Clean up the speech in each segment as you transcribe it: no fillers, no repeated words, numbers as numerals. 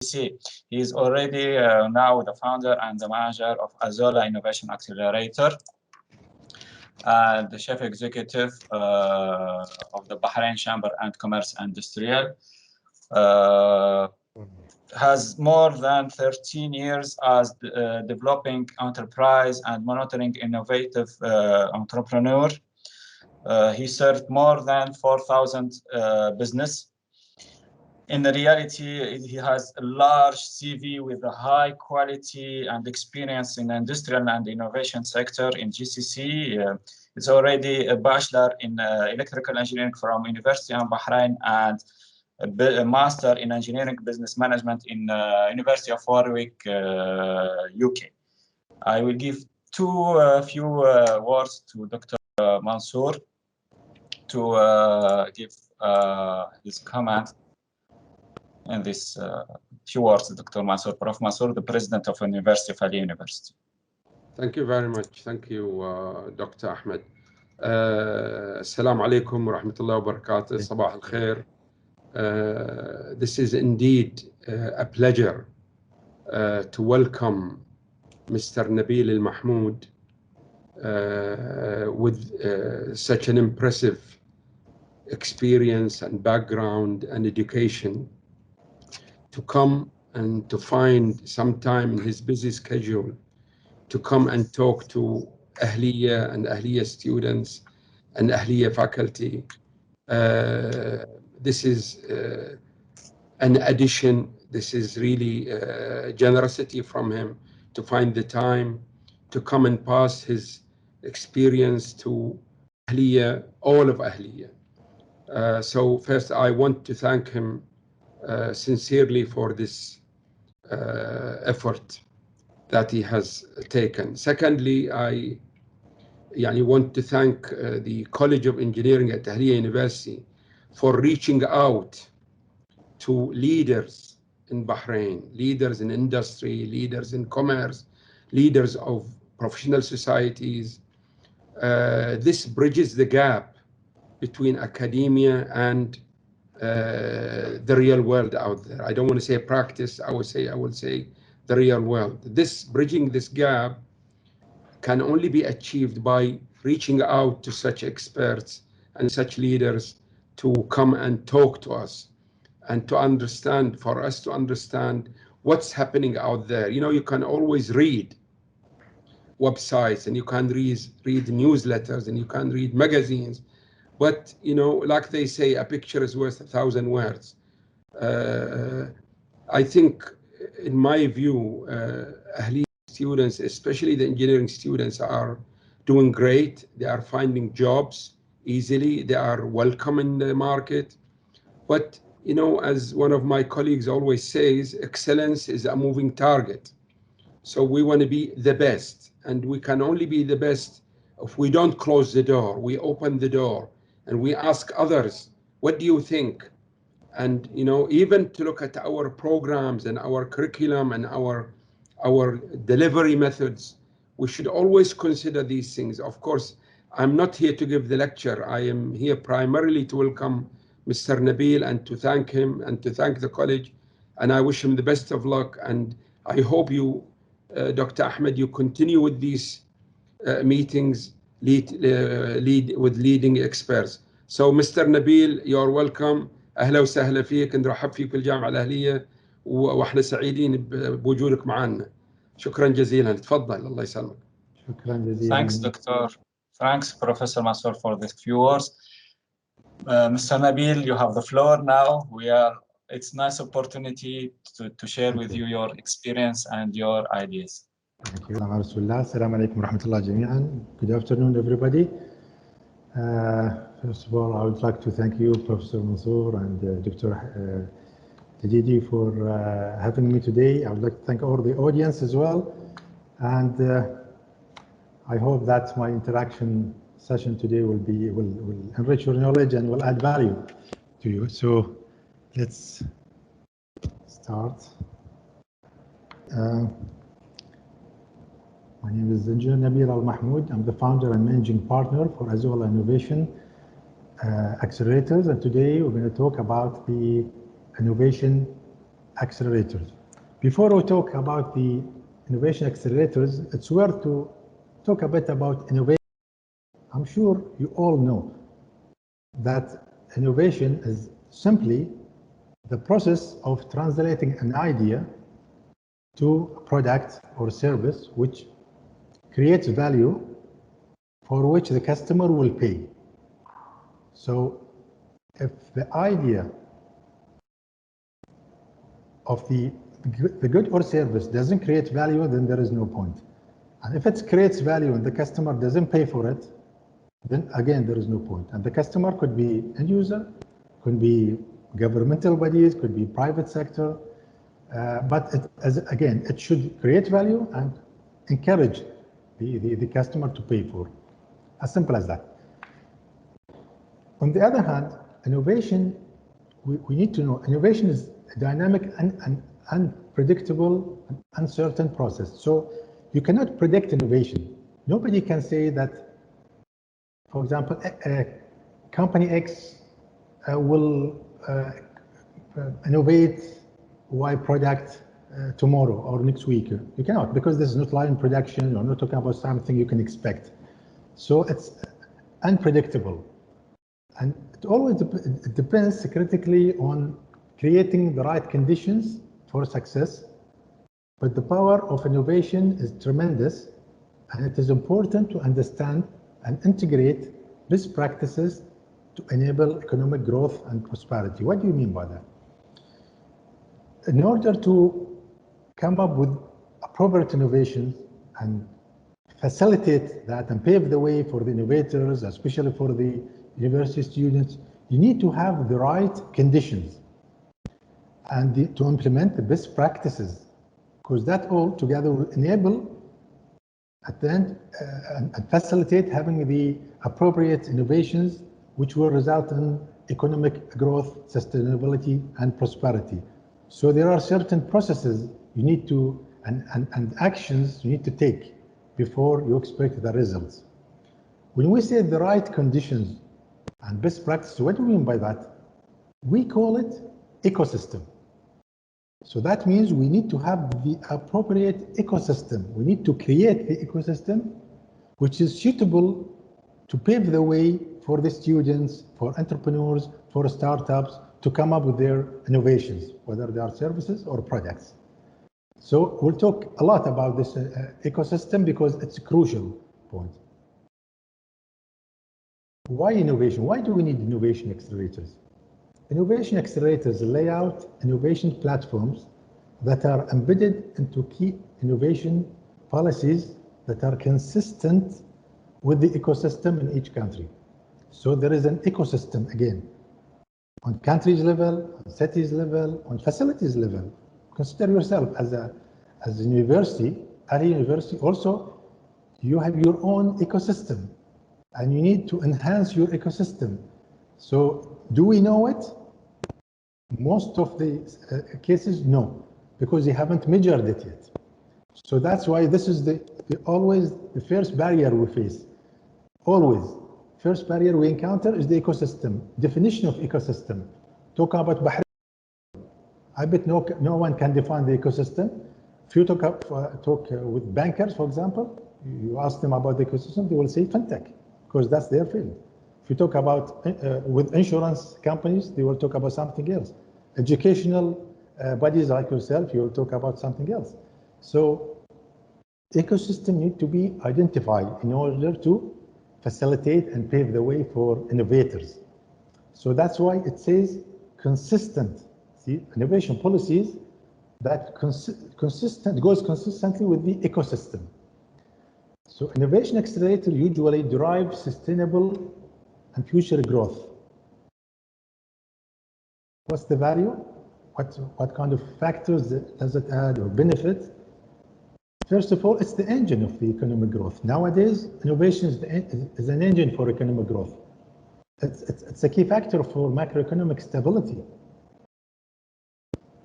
GCC. He is already now the founder and the manager of Azola Innovation Accelerator, and the chief executive of the Bahrain Chamber and Commerce Industrial. Has more than 13 years as developing enterprise and monitoring innovative entrepreneur. He served more than 4,000 business. In reality, he has a large CV with a high quality and experience in the industrial and innovation sector in GCC. It's already a bachelor in electrical engineering from University of Bahrain and a master in engineering business management in University of Warwick, UK. I will give few words to Dr. Mansour to give his comment in this few words. Dr. Mansour, Prof. Mansour, the president of University of Ahlia University. Thank you very much. Thank you, Dr. Ahmed. Assalamu alaikum wa rahmatullahi wa barakatuh. Sabah al khair. This is indeed a pleasure to welcome Mr. Nabeel Al-Mahmood with such an impressive experience and background and education to come and to find some time in his busy schedule to come and talk to Ahlia and Ahlia students and Ahlia faculty. This is an addition. This is really generosity from him to find the time to come and pass his experience to Ahlia, all of Ahlia. So first, I want to thank him sincerely for this effort that he has taken. Secondly, I want to thank the College of Engineering at Ahlia University for reaching out to leaders in Bahrain, leaders in industry, leaders in commerce, leaders of professional societies. This bridges the gap between academia and the real world out there. I don't want to say practice, I will say the real world. Bridging this gap can only be achieved by reaching out to such experts and such leaders to come and talk to us and to understand, for us to understand what's happening out there. You know, you can always read websites and you can read newsletters and you can read magazines, but you know, like they say, a picture is worth 1,000 words. I think, in my view, Ahli students, especially the engineering students, are doing great. They are finding jobs easily. They are welcome in the market. But you know, as one of my colleagues always says, excellence is a moving target. So we want to be the best, and we can only be the best if we don't close the door. We open the door and we ask others, what do you think? And you know, even to look at our programs and our curriculum and our delivery methods, we should always consider these things. Of course, I'm not here to give the lecture. I am here primarily to welcome Mr. Nabeel and to thank him and to thank the college. And I wish him the best of luck. And I hope you, Dr. Ahmed, you continue with these meetings, lead with leading experts. So Mr. Nabeel, you're welcome. أهلا وسهلا فيك، نرحب فيك بالجامعة الأهلية وإحنا سعيدين بوجودك معنا. شكرا جزيلا، تفضل، الله يسلمك. شكرا جزيلا. Thanks, Professor Mansour, for these few words. Mr. Nabeel, you have the floor now. It's a nice opportunity to share with you your experience and your ideas. Thank you. Assalamu alaikum wa rahmatullah jami'an. Good afternoon, everybody. First of all, I would like to thank you, Professor Mansour and Dr. Tadidi, for having me today. I would like to thank all the audience as well. And I hope that my interaction session today will enrich your knowledge and will add value to you. So let's start. My name is Eng.Nabeel Al-Mahmood. I'm the founder and managing partner for Azola Innovation Accelerators, and today we're going to talk about the Innovation accelerators. Before we talk about the innovation accelerators, it's worth to talk a bit about innovation. I'm sure you all know that innovation is simply the process of translating an idea to a product or service which creates value for which the customer will pay. So if the idea of the good or service doesn't create value, then there is no point. And if it creates value and the customer doesn't pay for it, then again, there is no point. And the customer could be end user, could be governmental bodies, could be private sector, but again, it should create value and encourage the customer to pay for. As simple as that. On the other hand, innovation, we need to know, innovation is a dynamic and unpredictable, and uncertain process. So you cannot predict innovation. Nobody can say that, for example, company X will innovate Y product tomorrow or next week. You cannot, because this is not live in production. You're not talking about something you can expect. So it's unpredictable. And it always depends critically on creating the right conditions for success. But the power of innovation is tremendous, and it is important to understand and integrate best practices to enable economic growth and prosperity. What do you mean by that? In order to come up with appropriate innovations and facilitate that and pave the way for the innovators, especially for the university students, you need to have the right conditions and to implement the best practices, because that all together will enable at the end and facilitate having the appropriate innovations which will result in economic growth, sustainability, and prosperity. So there are certain processes you need to, and actions you need to take before you expect the results. When we say the right conditions and best practices, what do we mean by that? We call it ecosystem. So that means we need to have the appropriate ecosystem. We need to create the ecosystem which is suitable to pave the way for the students, for entrepreneurs, for startups to come up with their innovations, whether they are services or products. So we'll talk a lot about this ecosystem because it's a crucial point. Why innovation? Why do we need innovation accelerators? Innovation accelerators lay out innovation platforms that are embedded into key innovation policies that are consistent with the ecosystem in each country. So there is an ecosystem again, on countries level, on cities level, on facilities level. Consider yourself as a university, Ahlia University, also you have your own ecosystem and you need to enhance your ecosystem. So do we know it? Most of the cases, no, because they haven't measured it yet. So that's why this is always the first barrier we face. Always. First barrier we encounter is the ecosystem, definition of ecosystem. Talk about Bahrain. I bet no one can define the ecosystem. If you talk with bankers, for example, you ask them about the ecosystem, they will say fintech, because that's their field. If you talk about with insurance companies, they will talk about something else. Educational bodies like yourself, you will talk about something else. So ecosystem need to be identified in order to facilitate and pave the way for innovators. So that's why it says consistent. See, innovation policies that goes consistently with the ecosystem. So innovation accelerator usually derive sustainable and future growth. What's the value? What kind of factors does it add or benefit? First of all, it's the engine of the economic growth. Nowadays, innovation is an engine for economic growth. It's a key factor for macroeconomic stability.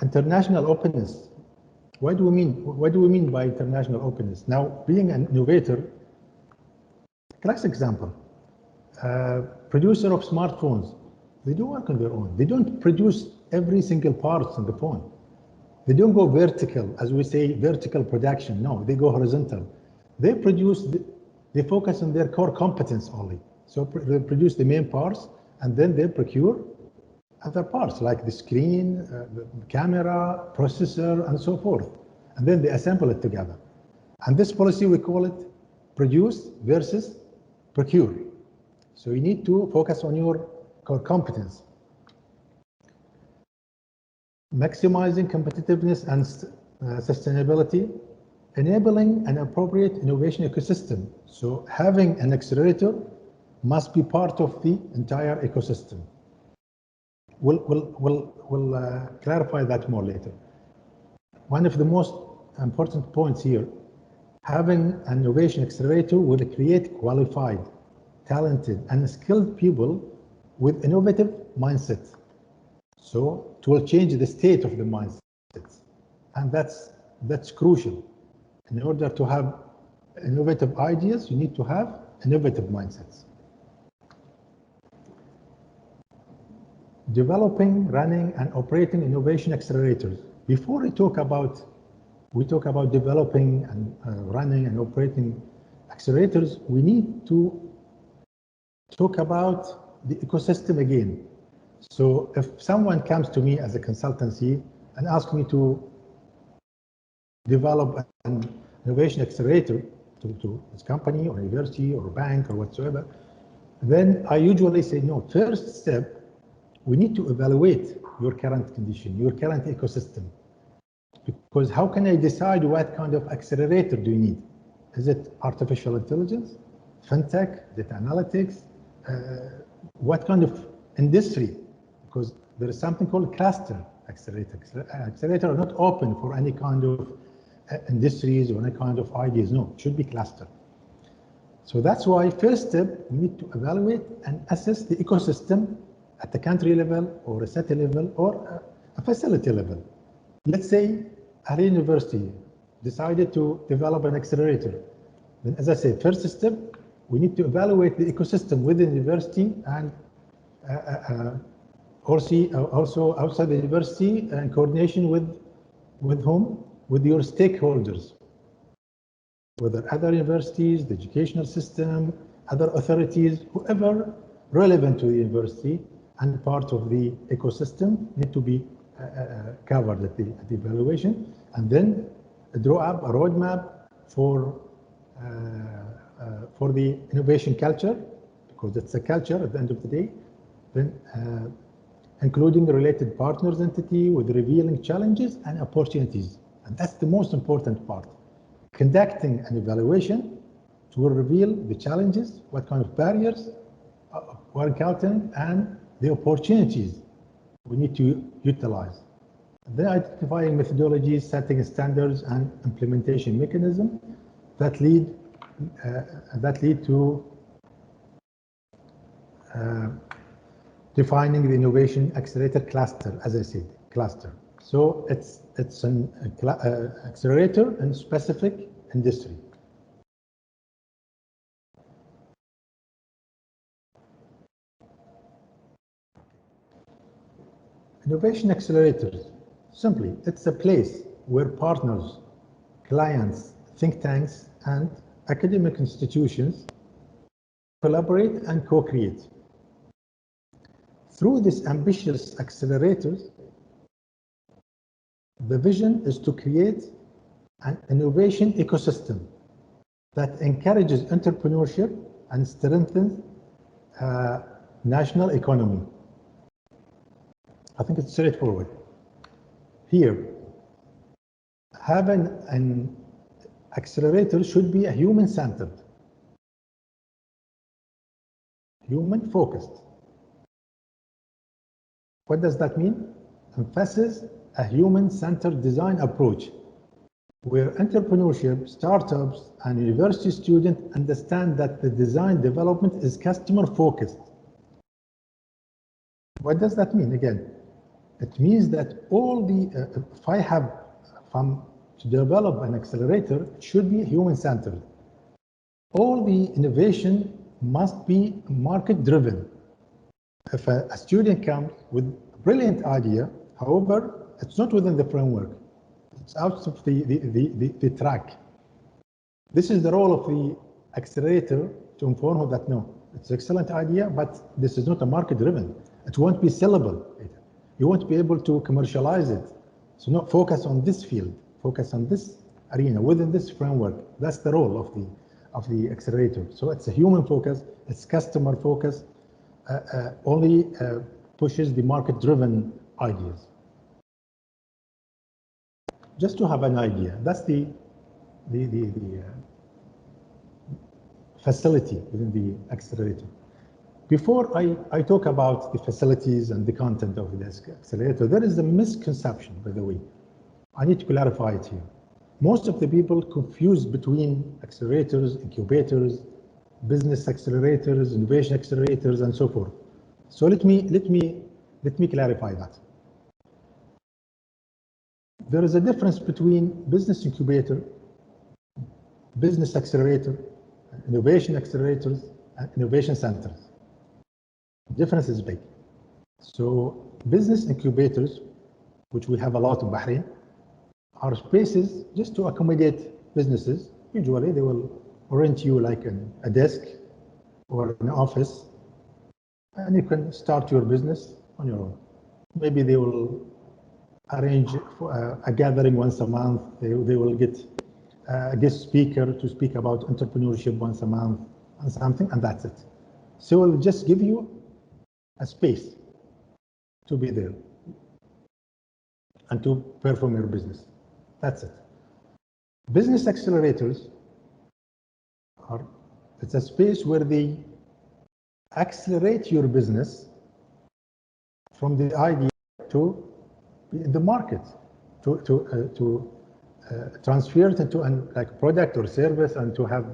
International openness. What do we mean by international openness? Now, being an innovator, classic example, producer of smartphones, they do work on their own. They don't produce every single part in the phone. They don't go vertical, as we say, vertical production. No, they go horizontal. They produce, they focus on their core competence only. So they produce the main parts, and then they procure other parts like the screen, the camera, processor, and so forth. And then they assemble it together. And this policy, we call it produce versus procure. So you need to focus on your core competence. Maximizing competitiveness and sustainability, enabling an appropriate innovation ecosystem. So having an accelerator must be part of the entire ecosystem. We'll clarify that more later. One of the most important points here, having an innovation accelerator will create qualified, talented, and skilled people with innovative mindset. So it will change the state of the mindset, and that's crucial. In order to have innovative ideas, you need to have innovative mindsets. Developing, running, and operating innovation accelerators. Before we talk about developing and running and operating accelerators, we need to talk about the ecosystem again. So if someone comes to me as a consultancy and asks me to develop an innovation accelerator to his company or university or bank or whatsoever, then I usually say, no, first step, we need to evaluate your current condition, your current ecosystem. Because how can I decide what kind of accelerator do you need? Is it artificial intelligence, fintech, data analytics? What kind of industry? Because there is something called cluster accelerator. Accelerator are not open for any kind of industries or any kind of ideas. No, it should be cluster. So that's why first step, we need to evaluate and assess the ecosystem at the country level or a city level or a facility level. Let's say Ahlia University decided to develop an accelerator. Then, as I said, first step, we need to evaluate the ecosystem within the university and also outside the university in coordination with whom? With your stakeholders, whether other universities, the educational system, other authorities, whoever relevant to the university and part of the ecosystem need to be covered at the evaluation, and then draw up a roadmap for the innovation culture, because it's a culture at the end of the day, then including related partners entity with revealing challenges and opportunities. And that's the most important part. Conducting an evaluation to reveal the challenges, what kind of barriers we're encountering, and the opportunities we need to utilize. And then identifying methodologies, setting standards, and implementation mechanisms that lead to defining the innovation accelerator cluster, as I said, cluster. So it's an accelerator in specific industry. Innovation accelerators, simply, it's a place where partners, clients, think tanks, and academic institutions collaborate and co-create. Through these ambitious accelerators, the vision is to create an innovation ecosystem that encourages entrepreneurship and strengthens national economy. I think it's straightforward. Here, having an accelerator should be a human-centered, human-focused. What does that mean? Emphasis a human-centered design approach where entrepreneurship, startups, and university students understand that the design development is customer-focused. What does that mean? Again, it means that all the, if I have to develop an accelerator, it should be human-centered. All the innovation must be market-driven. If a student comes with a brilliant idea, however, it's not within the framework, It's out of the track. This is the role of the accelerator to inform her that no, it's an excellent idea, but this is not a market driven. It won't be sellable. You won't be able to commercialize it. So not focus on this field, focus on this arena within this framework. That's the role of the accelerator. So it's a human focus, it's customer focus, only pushes the market driven ideas. Just to have an idea, that's the facility within the accelerator. Before I talk about the facilities and the content of this accelerator, there is a misconception, by the way. I need to clarify it here. Most of the people confuse between accelerators, incubators, business accelerators, innovation accelerators, and so forth. So let me clarify that. There is a difference between business incubator, business accelerator, innovation accelerators, and innovation centers. The difference is big. So business incubators, which we have a lot in Bahrain, are spaces just to accommodate businesses. Usually they will rent you like a desk or an office, and you can start your business on your own. Maybe they will arrange for a gathering once a month. They will get a guest speaker to speak about entrepreneurship once a month and something, and that's it. So we'll just give you a space to be there and to perform your business. That's it. Business accelerators it's a space where they accelerate your business from the idea to the market, to transfer it into a product or service, and to have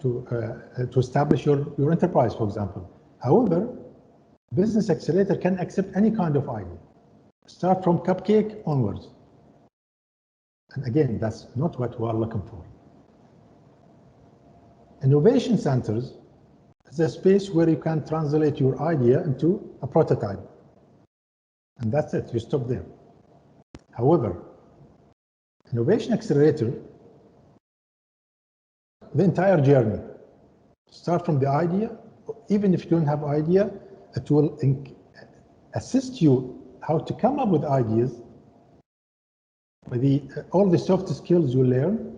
to establish your enterprise, for example. However, business accelerator can accept any kind of idea, start from cupcake onwards. And again, that's not what we are looking for. Innovation centers is a space where you can translate your idea into a prototype. And that's it, you stop there. However, innovation accelerator, the entire journey, start from the idea. Even if you don't have idea, it will assist you how to come up with ideas, with all the soft skills you learn,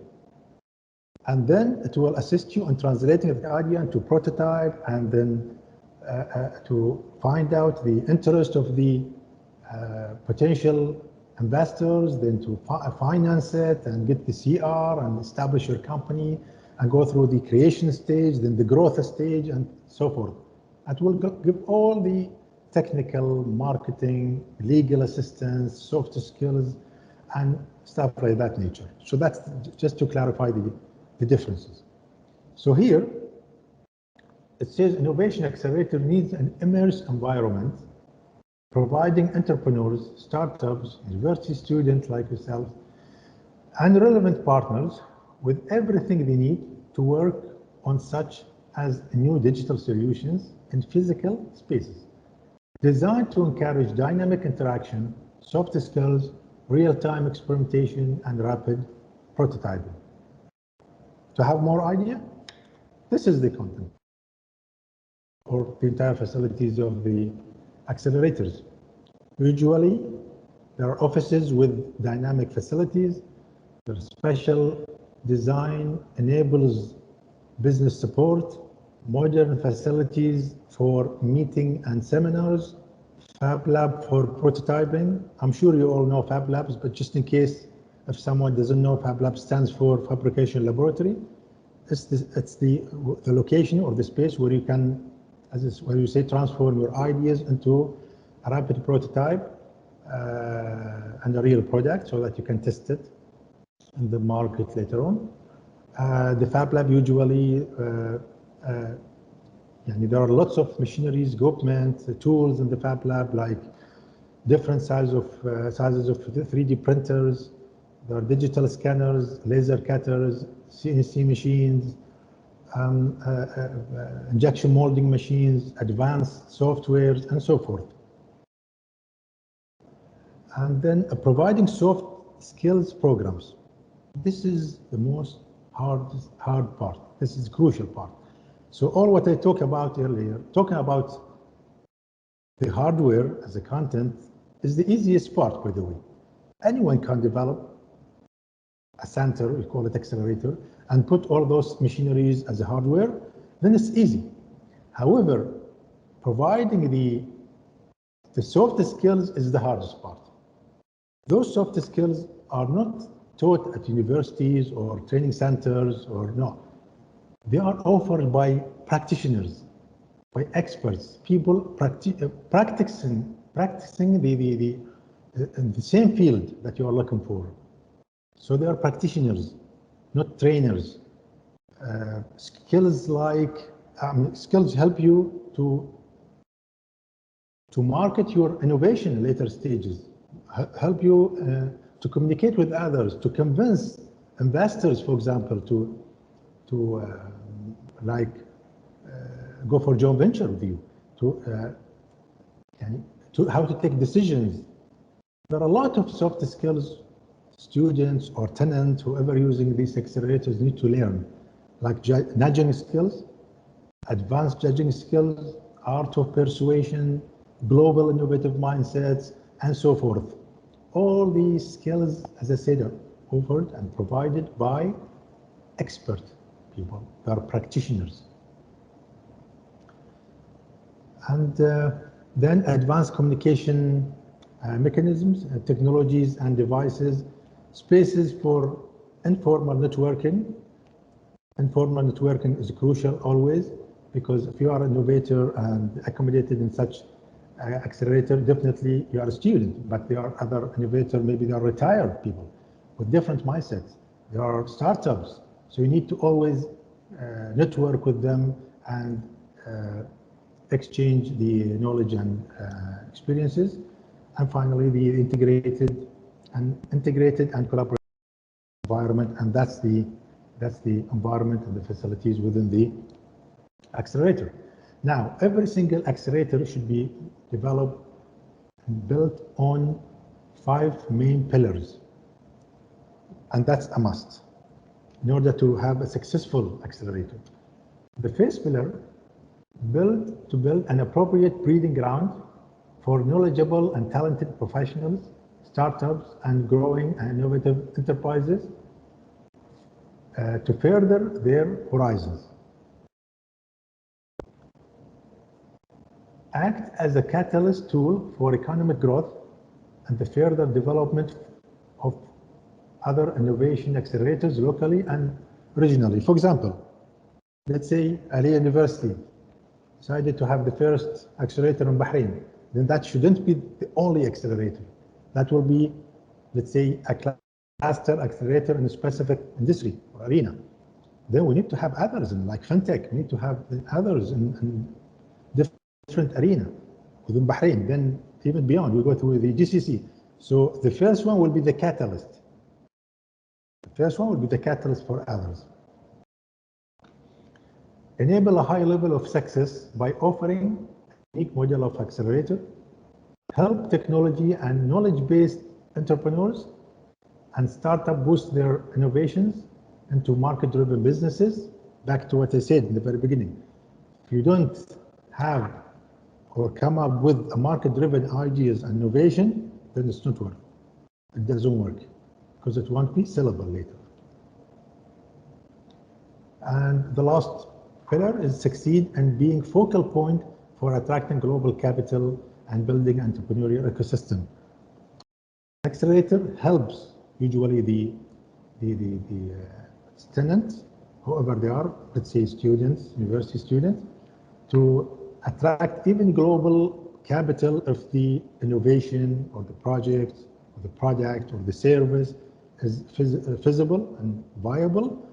and then it will assist you in translating the idea into prototype, and then to find out the interest of the potential investors, then to finance it and get the CR and establish your company and go through the creation stage, then the growth stage, and so forth. It will give all the technical, marketing, legal assistance, soft skills, and stuff like that nature. So that's just to clarify the differences. So here, it says innovation accelerator needs an immersed environment, providing entrepreneurs, startups, university students like yourself, and relevant partners with everything they need to work on, such as new digital solutions in physical spaces, designed to encourage dynamic interaction, soft skills, real-time experimentation, and rapid prototyping. To have more idea, this is the content, or the entire facilities of the accelerators. Usually, there are offices with dynamic facilities. Their special design enables business support, modern facilities for meeting and seminars, Fab Lab for prototyping. I'm sure you all know Fab Labs, but just in case if someone doesn't know, Fab Lab stands for Fabrication Laboratory. It's the location or the space where you can, where you say, transform your ideas into a rapid prototype and a real product, so that you can test it in the market later on. The Fab Lab usually, there are lots of machineries, equipment, tools in the Fab Lab, like different sizes of 3D printers. There are digital scanners, laser cutters, CNC machines, injection molding machines, advanced softwares, and so forth. And then providing skills programs. This is the most hard part. This is the crucial part. So all what I talked about earlier, talking about the hardware as a content is the easiest part, by the way. Anyone can develop a center, we call it accelerator, and put all those machineries as a hardware, then it's easy. However, providing the soft skills is the hardest part. Those soft skills are not taught at universities or training centers or no. They are offered by practitioners, by experts, people practicing in the same field that you are looking for. So they are practitioners, not trainers. Skills like skills help you to market your innovation in later stages, help you to communicate with others, to convince investors, for example, to go for joint venture with you, to how to take decisions. There are a lot of soft skills students or tenants, whoever using these accelerators need to learn, like nudging skills, advanced judging skills, art of persuasion, global innovative mindsets, and so forth. All these skills, as I said, are offered and provided by expert people. They are practitioners. And then advanced communication mechanisms, technologies and devices, spaces for informal networking. Informal networking is crucial always, because if you are an innovator and accommodated in such accelerator, definitely you are a student, but there are other innovators, maybe they are retired people with different mindsets. There are startups, so you need to always network with them and exchange the knowledge and experiences. And finally, the integrated and collaborative environment, and that's the environment and the facilities within the accelerator. Now, every single accelerator should be developed and built on 5 main pillars, and that's a must in order to have a successful accelerator. The first pillar, to build an appropriate breeding ground for knowledgeable and talented professionals, startups, and growing and innovative enterprises to further their horizons. Act as a catalyst tool for economic growth and the further development of other innovation accelerators locally and regionally. For example, let's say Ahlia University decided to have the first accelerator in Bahrain, then that shouldn't be the only accelerator. That will be, let's say, a cluster accelerator in a specific industry or arena. Then we need to have others in like fintech, we need to have others in different arena within Bahrain, then even beyond, we go to the GCC. So the first one will be the catalyst. The first one will be the catalyst for others. Enable a high level of success by offering a unique model of accelerator. Help technology and knowledge-based entrepreneurs and startups boost their innovations into market-driven businesses. Back to what I said in the very beginning. If you don't have or come up with a market-driven ideas and innovation, then it's not work. It doesn't work because it won't be sellable later. And the last pillar is succeed in being focal point for attracting global capital and building entrepreneurial ecosystem. Accelerator helps usually the tenants, whoever they are, let's say students, university students, to attract even global capital if the innovation or the project or the product or the service is feasible and viable.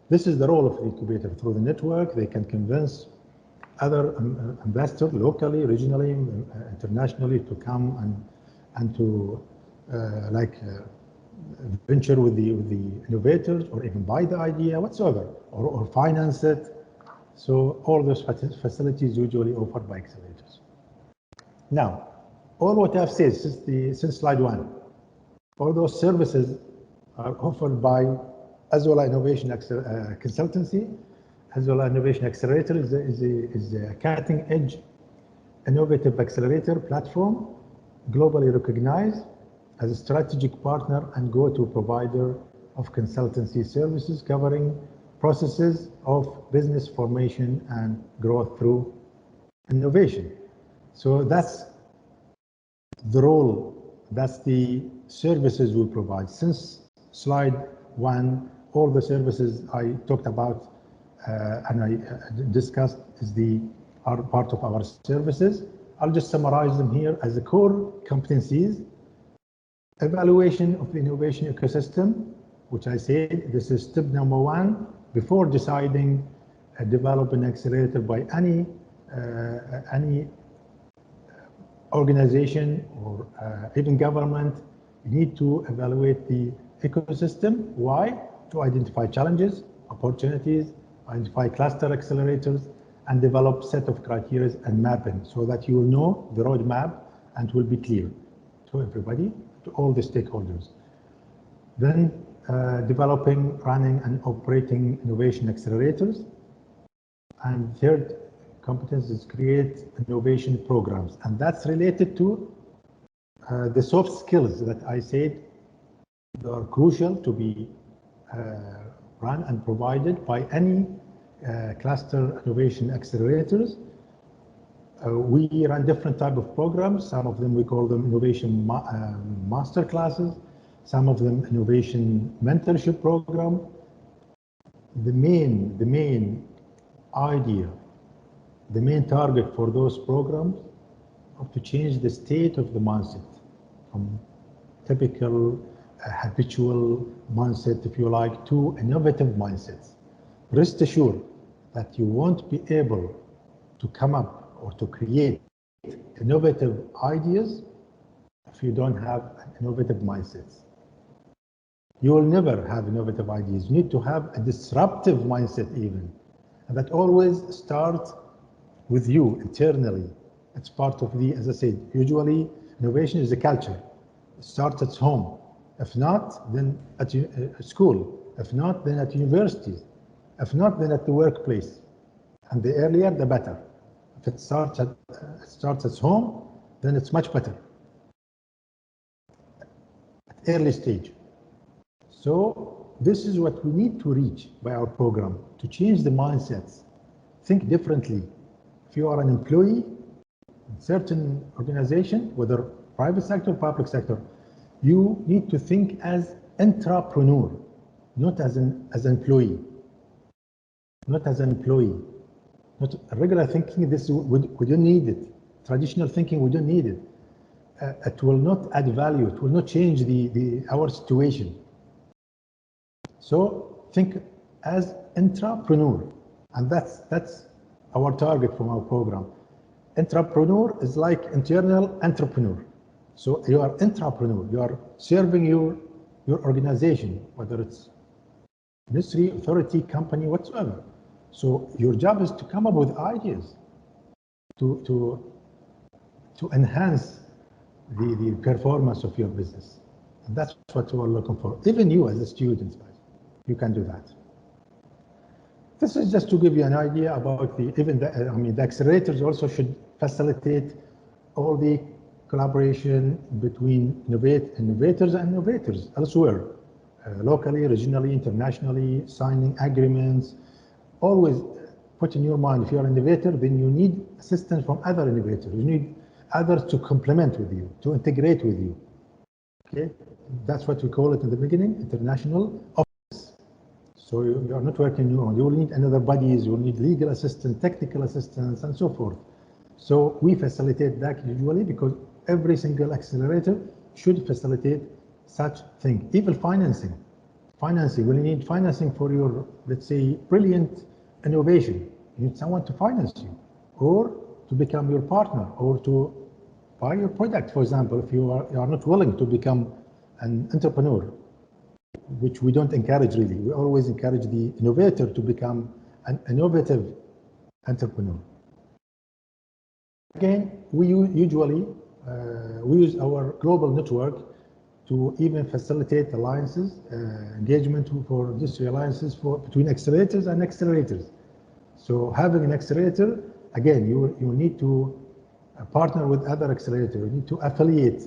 This is the role of the incubator. Through the network, they can convince other investors locally, regionally, internationally to come and to venture with the innovators, or even buy the idea whatsoever, or finance it. So all those facilities usually offered by accelerators. Now, all what I've said since slide 1, All those services are offered by Ahlia Innovation Consultancy. Ahlia Innovation Accelerator is a cutting-edge innovative accelerator platform, globally recognized as a strategic partner and go-to provider of consultancy services covering processes of business formation and growth through innovation. So that's the role, that's the services we provide. Since slide 1, all the services I talked about and I discussed are part of our services. I'll just summarize them here as the core competencies. Evaluation of the innovation ecosystem, which I said this is step number 1 before deciding develop an accelerator by any organization or even government. You need to evaluate the ecosystem. Why? To identify challenges, opportunities, identify cluster accelerators, and develop set of criteria and mapping so that you will know the roadmap and will be clear to everybody, to all the stakeholders. Then developing, running, and operating innovation accelerators. And third competence is create innovation programs. And that's related to the soft skills that I said are crucial to be run and provided by any cluster innovation accelerators. We run different type of programs. Some of them we call them innovation master classes. Some of them innovation mentorship program. The main idea, the main target for those programs are to change the state of the mindset from typical habitual mindset, if you like, to innovative mindsets. Rest assured that you won't be able to come up or to create innovative ideas if you don't have innovative mindsets. You will never have innovative ideas. You need to have a disruptive mindset even. And that always starts with you internally. It's part of the, as I said, usually innovation is a culture. It starts at home. If not, then at school. If not, then at universities. If not, then at the workplace. And the earlier, the better. If it starts at home, then it's much better. At early stage. So this is what we need to reach by our program, to change the mindsets. Think differently. If you are an employee in certain organization, whether private sector, public sector, you need to think as entrepreneur, not as an employee. Not as an employee. Not regular thinking, we don't need it. Traditional thinking, we don't need it. It will not add value. It will not change our situation. So think as entrepreneur, and that's our target from our program. Entrepreneur is like internal entrepreneur. So you are entrepreneur. You are serving your organization, whether it's ministry, authority, company, whatsoever. So your job is to come up with ideas to enhance the performance of your business. And that's what we're looking for. Even you as a student, you can do that. This is just to give you an idea about the accelerators also should facilitate all the collaboration between innovators and innovators elsewhere, locally, regionally, internationally, signing agreements. Always put in your mind, if you're an innovator, then you need assistance from other innovators. You need others to complement with you, to integrate with you. Okay, that's what we call it in the beginning, international office. So you are not working on your own. You will need another bodies, you will need legal assistance, technical assistance, and so forth. So we facilitate that usually because every single accelerator should facilitate such thing. Even financing. Financing, will you need financing for your, let's say, brilliant innovation? You need someone to finance you, or to become your partner, or to buy your product, for example, if you are not willing to become an entrepreneur, which we don't encourage really. We always encourage the innovator to become an innovative entrepreneur. Again, we usually we use our global network to even facilitate alliances, engagement for industry alliances between accelerators and accelerators. So having an accelerator, again, you need to partner with other accelerators. You need to affiliate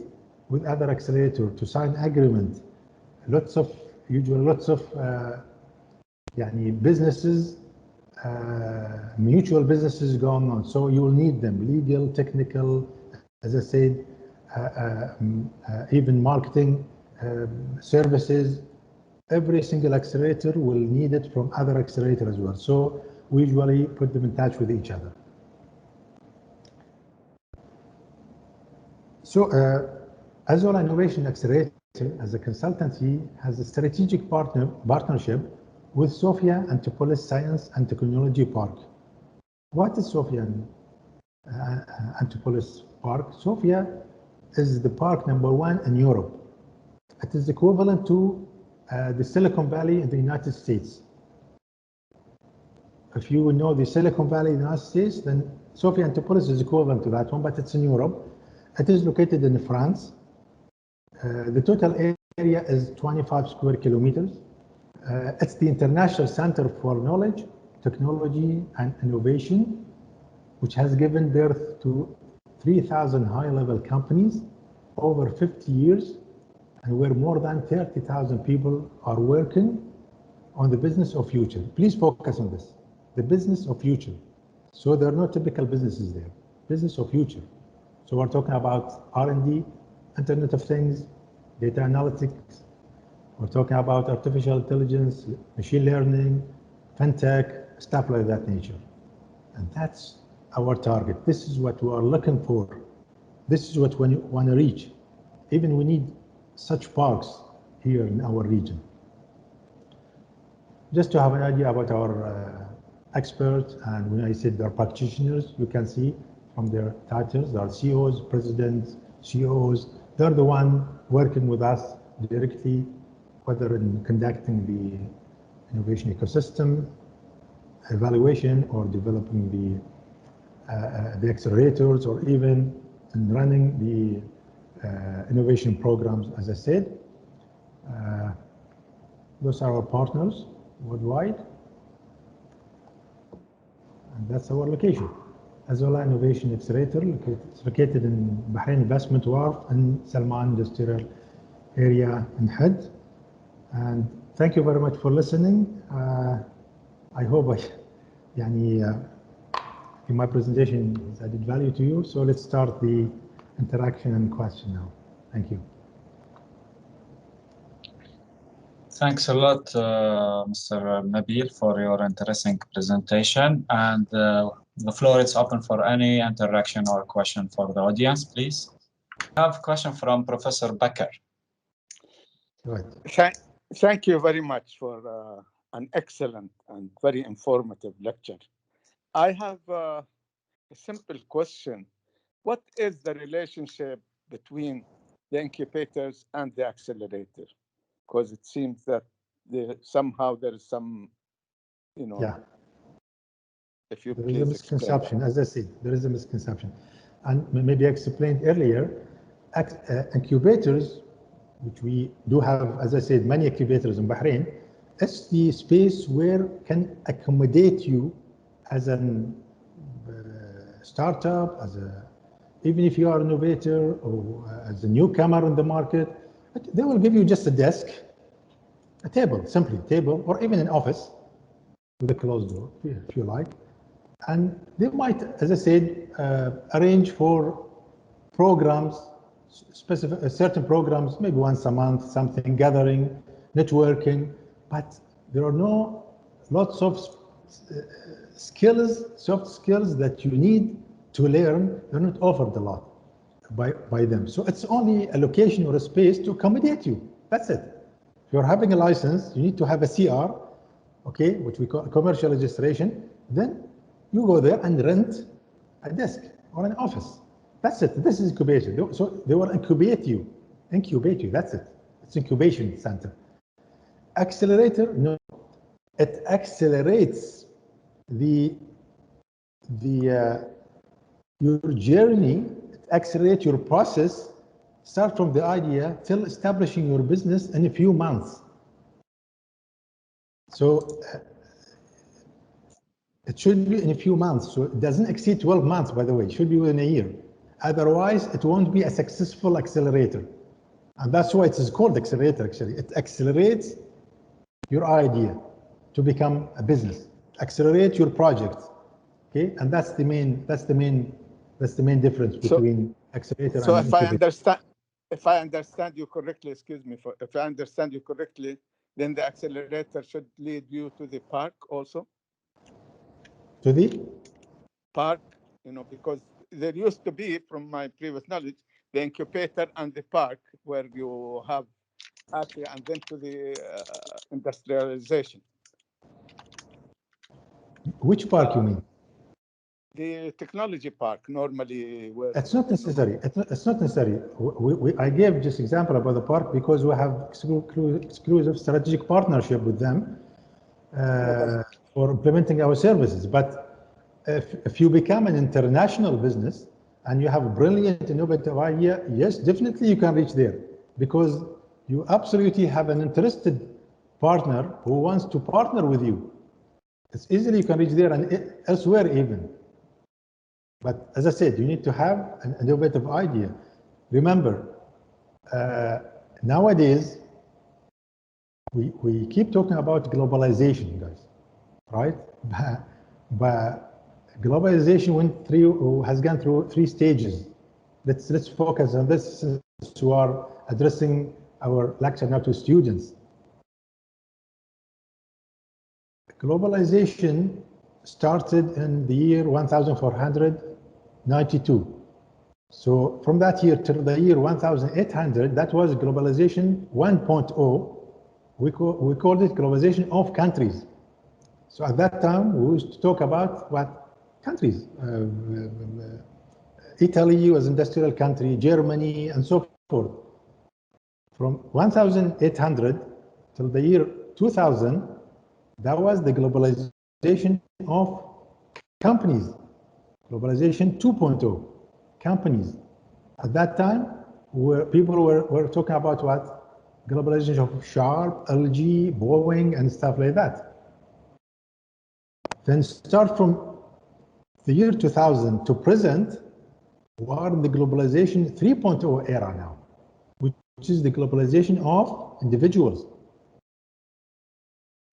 with other accelerators to sign agreement. Usually lots of businesses, mutual businesses going on. So you will need them, legal, technical, as I said, even marketing services. Every single accelerator will need it from other accelerators as well. So we usually put them in touch with each other. So Ahlia Innovation Accelerator as a consultancy has a strategic partnership with Sofia Antipolis Science and Technology Park. What is Sofia Antipolis Park? Sofia is the park #1 in Europe. It is equivalent to the Silicon Valley in the United States. If you know the Silicon Valley in the United States, then Sofia Antipolis is equivalent to that one, but it's in Europe. It is located in France. The total area is 25 square kilometers. It's the International Center for Knowledge, Technology, and Innovation, which has given birth to 3,000 high-level companies over 50 years, and where more than 30,000 people are working on the business of future. Please focus on this, the business of future. So there are no typical businesses there, business of future. So we're talking about R&D, Internet of Things, data analytics. We're talking about artificial intelligence, machine learning, fintech, stuff like that nature. And that's our target. This is what we are looking for. This is what we want to reach. Even we need such parks here in our region. Just to have an idea about our experts, and when I said they're practitioners, you can see from their titles, they are CEOs, presidents, CEOs. They're the one working with us directly, whether in conducting the innovation ecosystem evaluation or developing the accelerators, or even in running the innovation programs, as I said. Those are our partners worldwide. And that's our location. Ahlia Innovation Accelerator, it's located in Bahrain Investment Wharf and Salman Industrial Area in Had. And thank you very much for listening. I hope in my presentation has added value to you. So let's start the interaction and question now. Thank you. Thanks a lot, Mr. Nabeel, for your interesting presentation. And the floor is open for any interaction or question for the audience, please. I have a question from Professor Bakr. Thank you very much for an excellent and very informative lecture. I have a simple question. What is the relationship between the incubators and the accelerator? Because it seems that somehow there is some, if you there is a misconception, as I said, there is a misconception. And maybe I explained earlier, incubators, which we do have, as I said, many incubators in Bahrain, it's the space where can accommodate you as a startup, even if you are an innovator or as a newcomer in the market. They will give you just a desk, a table, simply a table, or even an office with a closed door, if you like. And they might, as I said, arrange for programs, certain programs, maybe once a month, something, gathering, networking, but there are lots of skills, soft skills that you need to learn. They're not offered a lot by them. So it's only a location or a space to accommodate you. That's it. If you're having a license, you need to have a CR, okay, which we call commercial registration. Then you go there and rent a desk or an office. That's it. This is incubation. So they will incubate you. That's it. It's incubation center. Accelerator, no. It accelerates your journey. It accelerates your process start from the idea till establishing your business in a few months. So it should be in a few months. So it doesn't exceed 12 months, by the way. It should be within a year. Otherwise, it won't be a successful accelerator. And that's why it is called accelerator, actually. It accelerates your idea to become a business. Accelerate your project. Okay, and that's the main difference between accelerator so and incubator. If I understand you correctly, excuse me, if I understand you correctly, then the accelerator should lead you to the park also. To the park, because there used to be, from my previous knowledge, the incubator and the park where you have Ahlia, and then to the industrialization. Which park you mean? The technology park, normally. Where it's not necessary. It's not necessary. I gave just example about the park because we have exclusive strategic partnership with them for implementing our services. But if you become an international business and you have a brilliant, innovative idea, yes, definitely you can reach there, because you absolutely have an interested partner who wants to partner with you. It's easily you can reach there and elsewhere even. But as I said, you need to have an innovative idea. Remember, nowadays, we keep talking about globalization, guys, right? But globalization has gone through 3 stages. Let's focus on this since we are addressing our lecture now to students. Globalization started in the year 1492. So from that year till the year 1800, that was globalization 1.0. We called it globalization of countries. So at that time, we used to talk about what countries. Italy was an industrial country, Germany, and so forth. From 1800 till the year 2000, that was the globalization of companies. Globalization 2.0, companies. At that time, people were talking about what? Globalization of Sharp, LG, Boeing, and stuff like that. Then start from the year 2000 to present, we are in the globalization 3.0 era now, which is the globalization of individuals.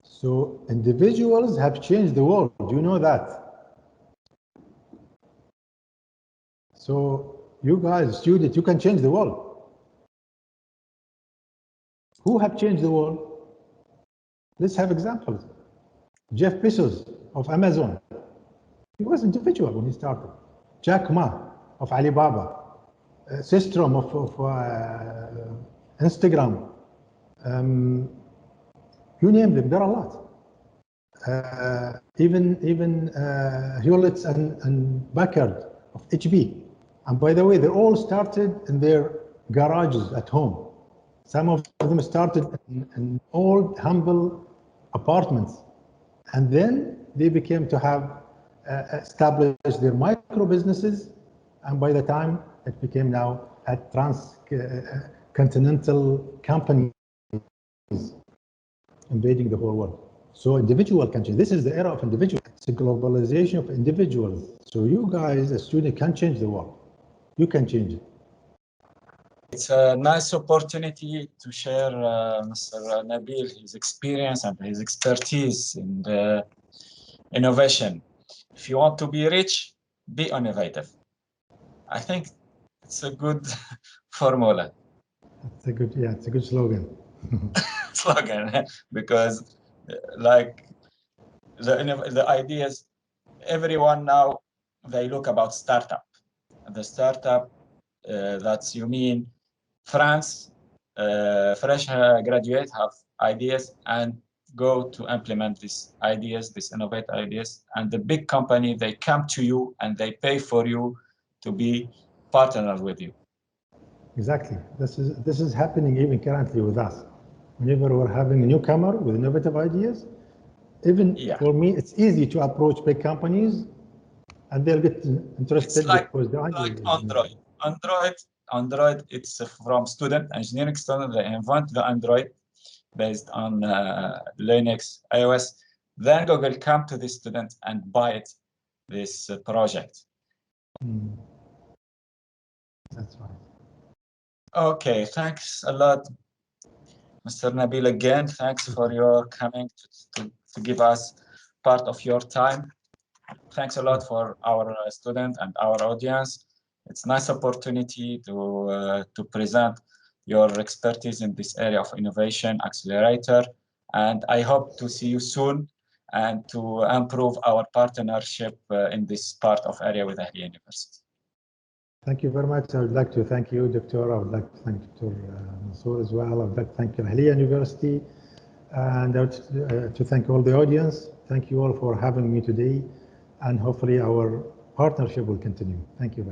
So individuals have changed the world. You know that. So you guys, students, you can change the world. Who have changed the world? Let's have examples. Jeff Bezos of Amazon. He was an individual when he started. Jack Ma of Alibaba. Systrom of Instagram. You name them, there are a lot. Even Hewlett and Packard of HP. And by the way, they all started in their garages at home. Some of them started in old, humble apartments. And then they became to have established their micro businesses. And by the time it became now a transcontinental company invading the whole world. So individual can change. This is the era of individual. It's a globalization of individuals. So you guys, as students, can change the world. You can change it. It's a nice opportunity to share Mr. Nabeel, his experience and his expertise in the innovation. If you want to be rich, be innovative. I think it's a good formula. It's a good slogan. Slogan, because like the ideas, everyone now, they look about startup. The startup, that's you mean France, fresh graduates have ideas and go to implement these ideas, these innovative ideas, and the big company, they come to you and they pay for you to be partner with you. Exactly. This is happening even currently with us. Whenever we're having a newcomer with innovative ideas, even for me, it's easy to approach big companies and they'll get interested it's like, because the idea like Android. Android, Android, it's from student, engineering student. They invent the Android based on Linux, iOS. Then Google come to the student and buy it, this project. That's right. Okay, thanks a lot, Mr. Nabeel. Again, thanks for your coming to give us part of your time. Thanks a lot for our student and our audience. It's a nice opportunity to present your expertise in this area of innovation, accelerator, and I hope to see you soon and to improve our partnership in this part of area with Ahlia University. Thank you very much. I would like to thank you, Doctor. I would like to thank Dr. Mansour as well. I would like to thank Ahlia University, and I would to thank all the audience. Thank you all for having me today, and hopefully our partnership will continue. Thank you very much.